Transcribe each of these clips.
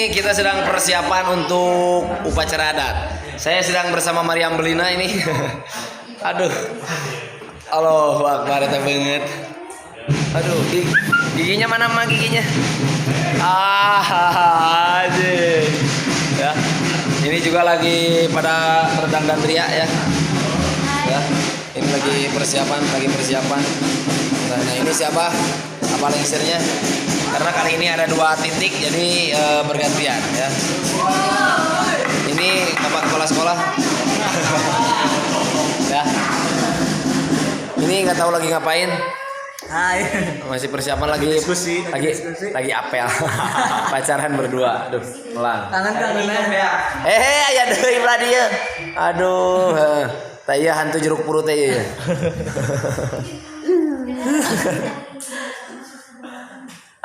ini kita sedang persiapan untuk upacara adat. Saya sedang bersama Mariam Belina ini. Aduh. Allahu Akbar banget. Aduh, giginya mana mah giginya? Aja. Ya. Ini juga lagi pada redang dan teriak ya. Ya. Ini lagi persiapan. Nah, ini siapa? Apa lengsernya? Karena kali ini ada 2 titik, jadi bergantian ya. Ini Bapak Kepala Sekolah. Ya. Ini nggak tahu lagi ngapain. Hai. Masih persiapan lagi. Diskusi. Lagi apel. Pacaran berdua. Aduh, melang. Kangen ya. Aya deui lah dia. Aduh, taya hantu jeruk purut teh ya.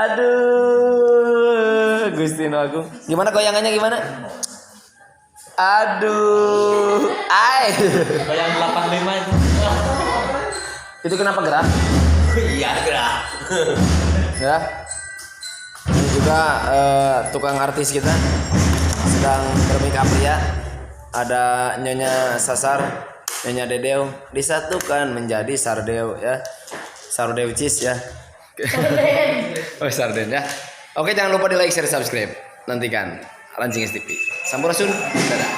Aduh, Gusti Agung. Gimana goyangannya gimana? Aduh, Goyang 85 itu. Itu kenapa gerak? Iya, gerak. Ya. Ini juga tukang artis kita sedang bermika pria. Ada Nyonya Sasar, Nyonya Dedeo disatukan menjadi Sardeo ya. Sardeo cheese ya. Oh, sarden ya. Oke, jangan lupa di like, share, subscribe. Nantikan Lancing STV. Sampurasun. Dadah.